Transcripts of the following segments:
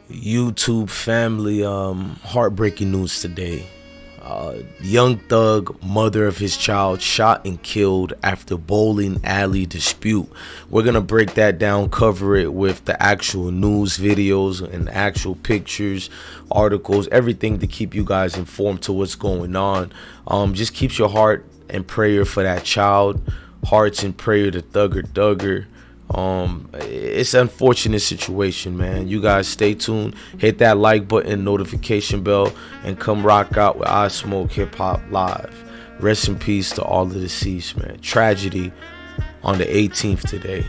YouTube family, heartbreaking news today. Young thug, mother of his child, shot and killed after bowling alley dispute. We're gonna break that down, cover it with the actual news videos and actual pictures, articles, everything to keep you guys informed to what's going on. Just keeps your heart and prayer for that child. Hearts and prayer to Thugger. It's an unfortunate situation, man. You guys stay tuned, hit that like button, notification bell, and come rock out with I Smoke Hip Hop Live. Rest in peace to all the deceased, man. Tragedy on the 18th today.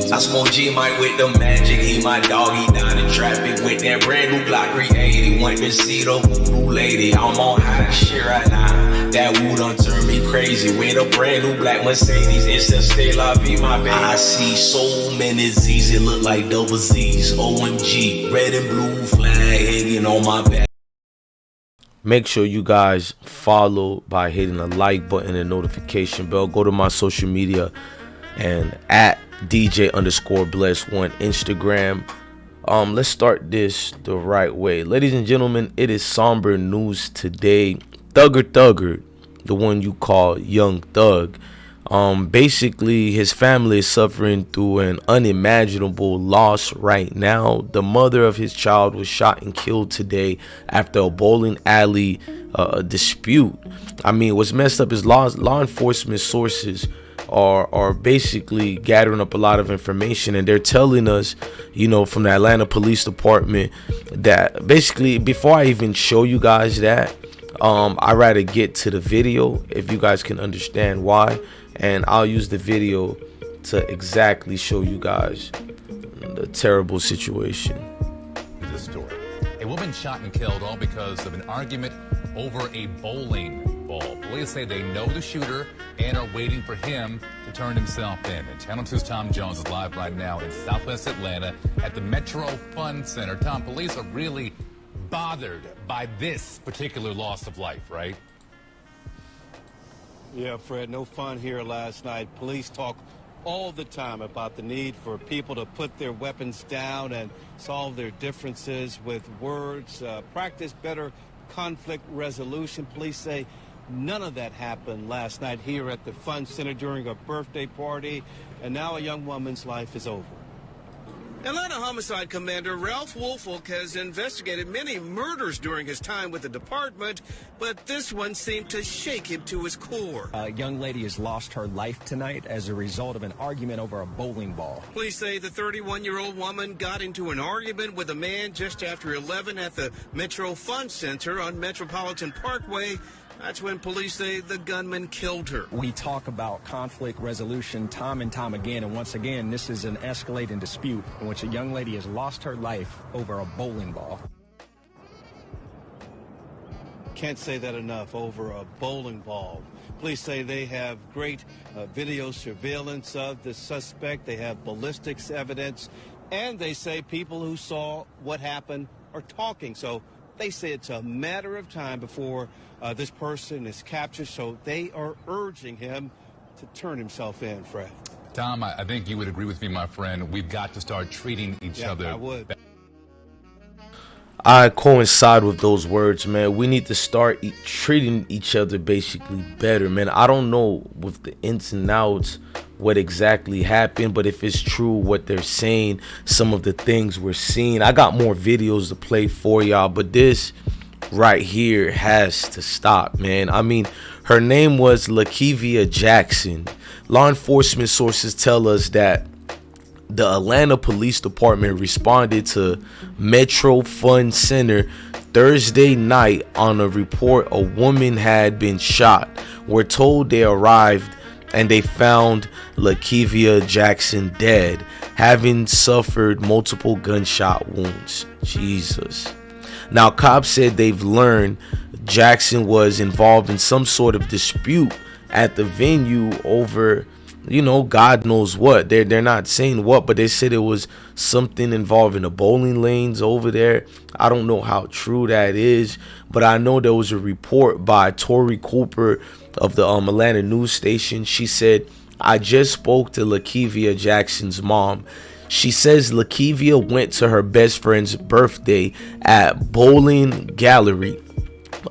I smoke G Mike with the magic. He my dog, he down in traffic with that brand new Glock 380. Went to see the voodoo lady. I'm on high shit right now. That woo done turn me crazy. With a brand new black Mercedes. It's a stay la vie, my baby. I see so many Z's, it look like double Z's. OMG, red and blue flag hanging on my back. Make sure you guys follow by hitting the like button and notification bell. Go to my social media and at DJ_bless1 Instagram. Let's start this the right way. Ladies and gentlemen, it is somber news today. Thugger, the one you call Young Thug, basically his family is suffering through an unimaginable loss right now. The mother of his child was shot and killed today after a bowling alley dispute. I mean, what's messed up is law enforcement sources are basically gathering up a lot of information, and they're telling us, from the Atlanta Police Department, that basically, before I even show you guys that, I rather get to the video if you guys can understand why, and I'll use the video to exactly show you guys the terrible situation. This story: a woman shot and killed all because of an argument over a bowling ball. Police say they know the shooter and are waiting for him to turn himself in. And Channel 2's Tom Jones is live right now in Southwest Atlanta at the Metro Fun Center. Tom, police are really bothered by this particular loss of life, right? Yeah, Fred, no fun here last night. Police talk all the time about the need for people to put their weapons down and solve their differences with words, practice better conflict resolution. Police say none of that happened last night here at the Fun Center during a birthday party, and now a young woman's life is over. Atlanta Homicide Commander Ralph Woolfolk has investigated many murders during his time with the department, but this one seemed to shake him to his core. A young lady has lost her life tonight as a result of an argument over a bowling ball. Police say the 31-year-old woman got into an argument with a man just after 11 at the Metro Fun Center on Metropolitan Parkway. That's when police say the gunman killed her. We talk about conflict resolution time and time again, and once again, this is an escalating dispute in which a young lady has lost her life over a bowling ball. Can't say that enough, over a bowling ball. Police say they have great video surveillance of the suspect. They have ballistics evidence, and they say people who saw what happened are talking. So they say it's a matter of time before this person is captured, so they are urging him to turn himself in, Fred. Tom, I think you would agree with me, my friend. We've got to start treating each other. I would. I coincide with those words, man. We need to start treating each other basically better, man. I don't know with the ins and outs what exactly happened, but if it's true what they're saying, some of the things we're seeing, I got more videos to play for y'all, but this right here has to stop, man. I mean, her name was LaKevia Jackson. Law enforcement sources tell us that the Atlanta Police Department responded to Metro Fun Center Thursday night on a report a woman had been shot. We're told they arrived and they found LaKevia Jackson dead, having suffered multiple gunshot wounds. Jesus. Now, cops said they've learned Jackson was involved in some sort of dispute at the venue over God knows what. They're not saying what, but they said it was something involving the bowling lanes over there. I don't know how true that is, but I know there was a report by Tori Cooper of the Atlanta news station. She said, I just spoke to LaKevia Jackson's mom. She says LaKevia went to her best friend's birthday at bowling gallery.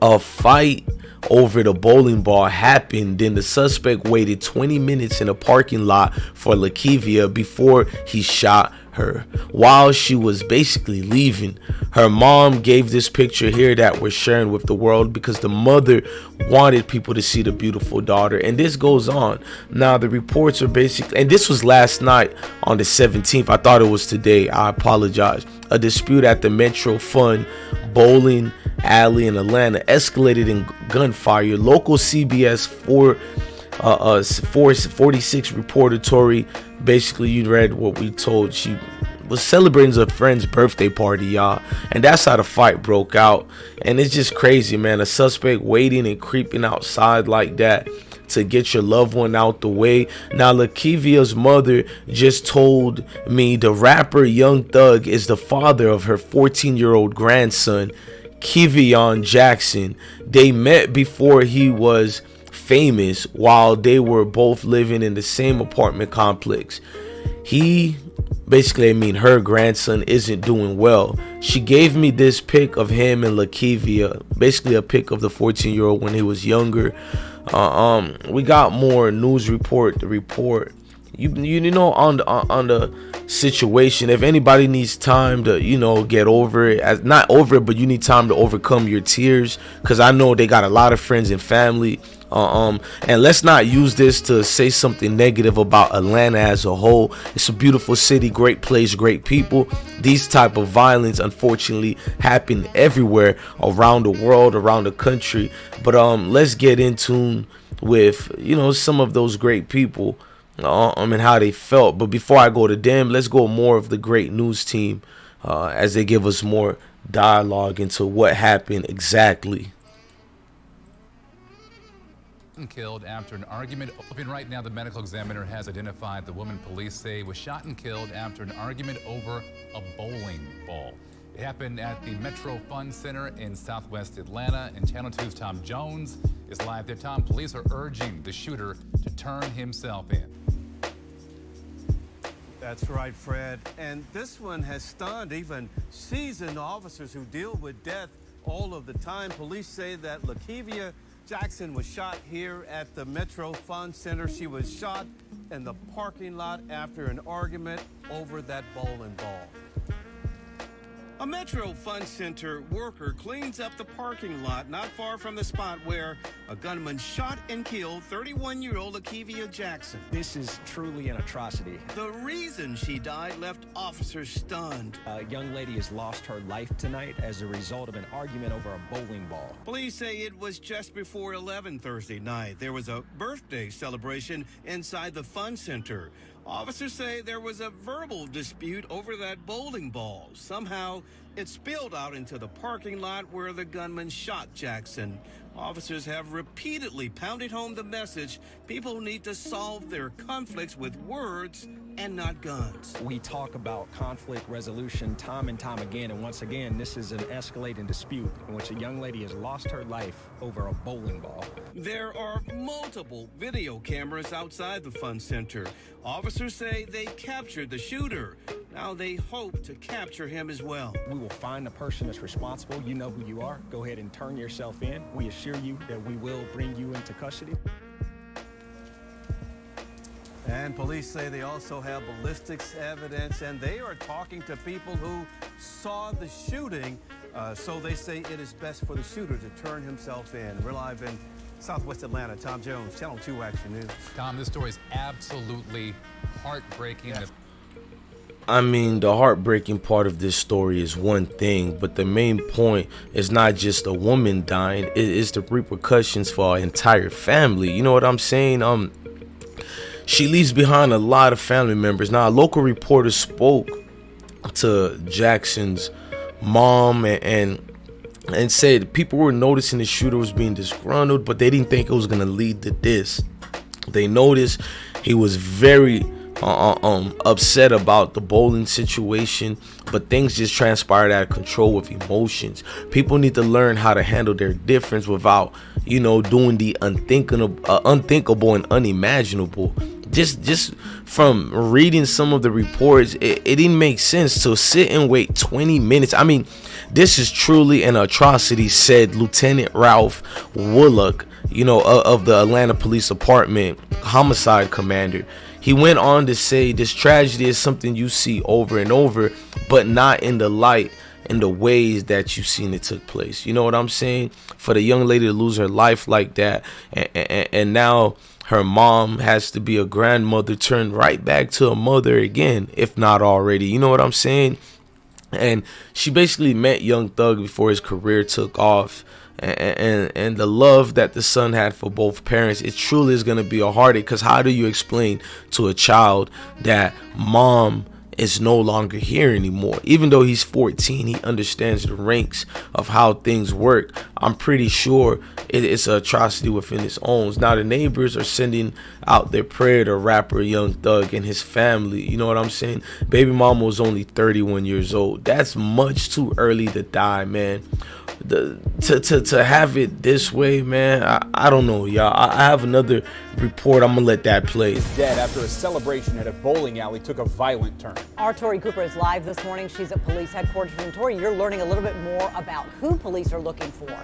A fight over the bowling ball happened. Then the suspect waited 20 minutes in a parking lot for LaKevia before he shot her while she was basically leaving. Her mom gave this picture here that we're sharing with the world because the mother wanted people to see the beautiful daughter. And this goes on. Now the reports are basically, and this was last night on the 17th. I thought it was today. I apologize. A dispute at the Metro Fun bowling alley in Atlanta escalated in gunfire. Local CBS 446 reporter Tori, basically you read what we told. She was celebrating a friend's birthday party, y'all, and that's how the fight broke out. And it's just crazy, man. A suspect waiting and creeping outside like that to get your loved one out the way. Now LaKevia's mother just told me the rapper Young Thug is the father of her 14-year-old grandson, LaKevia Jackson. They met before he was famous while they were both living in the same apartment complex. Her grandson isn't doing well. She gave me this pic of him and LaKevia, basically a pic of the 14-year-old when he was younger. We got more news report. The report, on the situation. If anybody needs time to, get over it, not over it, but you need time to overcome your tears, because I know they got a lot of friends and family. And let's not use this to say something negative about Atlanta as a whole. It's a beautiful city, great place, great people. These type of violence unfortunately happen everywhere around the world, around the country. But let's get in tune with some of those great people and how they felt. But before I go to them, let's go more of the great news team as they give us more dialogue into what happened exactly. Killed after an argument. Right now, the medical examiner has identified the woman police say was shot and killed after an argument over a bowling ball. It happened at the Metro Fun Center in Southwest Atlanta, and Channel 2's Tom Jones is live there. Tom, police are urging the shooter to turn himself in. That's right, Fred. And this one has stunned even seasoned officers who deal with death all of the time. Police say that LaKevia Jackson was shot here at the Metro Fun Center. She was shot in the parking lot after an argument over that bowling ball. A Metro Fun Center worker cleans up the parking lot not far from the spot where a gunman shot and killed 31-year-old LaKevia Jackson. This is truly an atrocity. The reason she died left officers stunned. A young lady has lost her life tonight as a result of an argument over a bowling ball. Police say it was just before 11 Thursday night. There was a birthday celebration inside the Fun Center. Officers say there was a verbal dispute over that bowling ball. Somehow, it spilled out into the parking lot where the gunman shot Jackson. Officers have repeatedly pounded home the message people need to solve their conflicts with words and not guns. We talk about conflict resolution time and time again, and once again, this is an escalating dispute in which a young lady has lost her life over a bowling ball. There are multiple video cameras outside the Fun Center. Officers say they captured the shooter. Now they hope to capture him as well. We will find the person that's responsible. You know who you are. Go ahead and turn yourself in. We assure you that we will bring you into custody. And police say they also have ballistics evidence, and they are talking to people who saw the shooting. So they say it is best for the shooter to turn himself in. We're live in Southwest Atlanta. Tom Jones, Channel 2 Action News. Tom, this story is absolutely heartbreaking. Yeah. I mean, the heartbreaking part of this story is one thing, but the main point is not just a woman dying, it is the repercussions for our entire family. You know what I'm saying? She leaves behind a lot of family members. Now, a local reporter spoke to Jackson's mom and said people were noticing the shooter was being disgruntled, but they didn't think it was going to lead to this. They noticed he was very upset about the bowling situation, but things just transpired out of control with emotions. People need to learn how to handle their difference without, doing the unthinkable and unimaginable. Just from reading some of the reports, it didn't make sense to sit and wait 20 minutes. I mean, this is truly an atrocity, said Lieutenant Ralph Woollock, of the Atlanta Police Department homicide commander. He went on to say this tragedy is something you see over and over, but not in the light and the ways that you've seen it took place. You know what I'm saying? For the young lady to lose her life like that, and now her mom has to be a grandmother turned right back to a mother again, if not already. You know what I'm saying? And she basically met Young Thug before his career took off. And the love that the son had for both parents, it truly is going to be a heartache, because how do you explain to a child that mom is no longer here anymore? Even though he's 14, he understands the ranks of how things work. I'm pretty sure it's an atrocity within its own. Now the neighbors are sending out their prayer to rapper Young Thug and his family. You know what I'm saying? Baby mama was only 31 years old. That's much too early to die, man. To have it this way, man, I don't know, y'all. I have another report. I'm gonna let that play. Dead after a celebration at a bowling alley took a violent turn. Our Tori Cooper is live this morning. She's at police headquarters. And Tori, you're learning a little bit more about who police are looking for.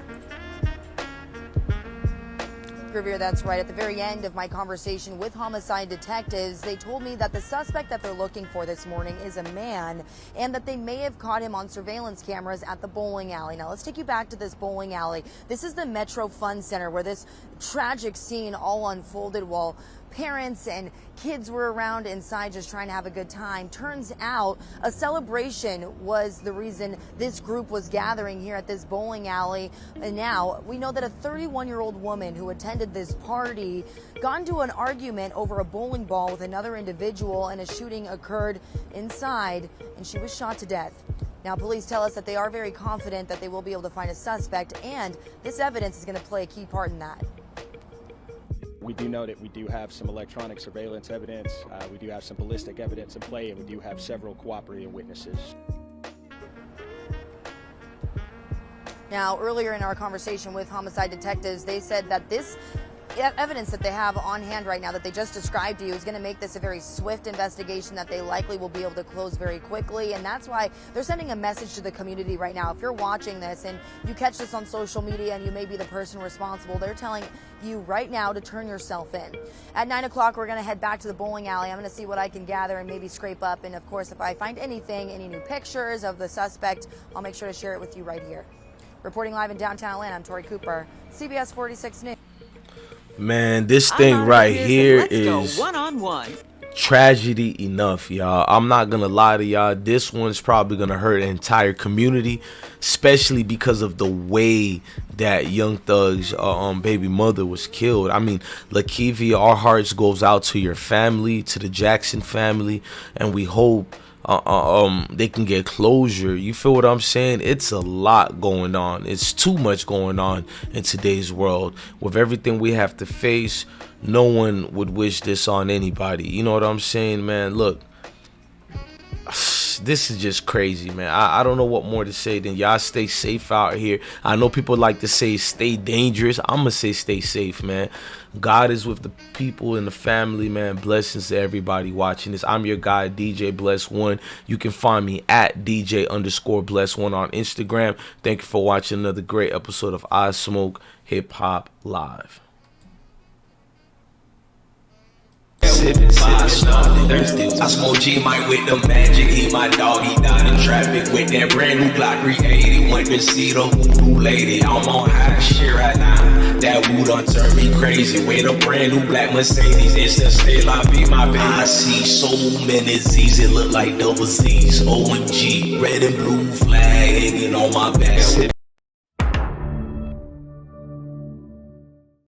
Revere, that's right. At the very end of my conversation with homicide detectives, they told me that the suspect that they're looking for this morning is a man, and that they may have caught him on surveillance cameras at the bowling alley. Now, let's take you back to this bowling alley. This is the Metro Fun Center where this tragic scene all unfolded while parents and kids were around inside just trying to have a good time. Turns out a celebration was the reason this group was gathering here at this bowling alley. And now we know that a 31-year-old woman who attended this party got into an argument over a bowling ball with another individual, and a shooting occurred inside, and she was shot to death. Now, police tell us that they are very confident that they will be able to find a suspect, and this evidence is going to play a key part in that. We do know that we do have some electronic surveillance evidence, we do have some ballistic evidence in play, and we do have several cooperating witnesses. Now, earlier in our conversation with homicide detectives, they said that this evidence that they have on hand right now that they just described to you is going to make this a very swift investigation that they likely will be able to close very quickly. And that's why they're sending a message to the community right now. If you're watching this and you catch this on social media and you may be the person responsible, they're telling you right now to turn yourself in. At 9 o'clock, we're going to head back to the bowling alley. I'm going to see what I can gather and maybe scrape up. And of course, if I find anything, any new pictures of the suspect, I'll make sure to share it with you right here. Reporting live in downtown Atlanta, I'm Tori Cooper, CBS 46 News. Man, this thing right here is one-on-one tragedy enough, y'all. I'm not gonna lie to y'all. This one's probably gonna hurt an entire community, especially because of the way that Young Thug's baby mother was killed. I mean, LaKevia, our hearts goes out to your family, to the Jackson family, and we hope they can get closure. You feel what I'm saying? It's a lot going on. It's too much going on in today's world. With everything we have to face, no one would wish this on anybody. You know what I'm saying, man? Look, this is just crazy, man. I don't know what more to say than y'all stay safe out here. I know people like to say stay dangerous. I'm gonna say stay safe, man. God is with the people and the family, man. Blessings to everybody watching this. I'm your guy, DJ Bless One. You can find me at DJ_Bless One on Instagram. Thank you for watching another great episode of I Smoke Hip Hop Live. I smoke G Mike with the magic. He my dog, he died in traffic with that brand new Glock 380. Went to see the voodoo lady. I'm on high shit right now. That woo done turned me crazy. With a brand new black Mercedes. It's the still I be my baby. I see so many Z's. It look like double Z's. OMG, red and blue flag hanging on my back.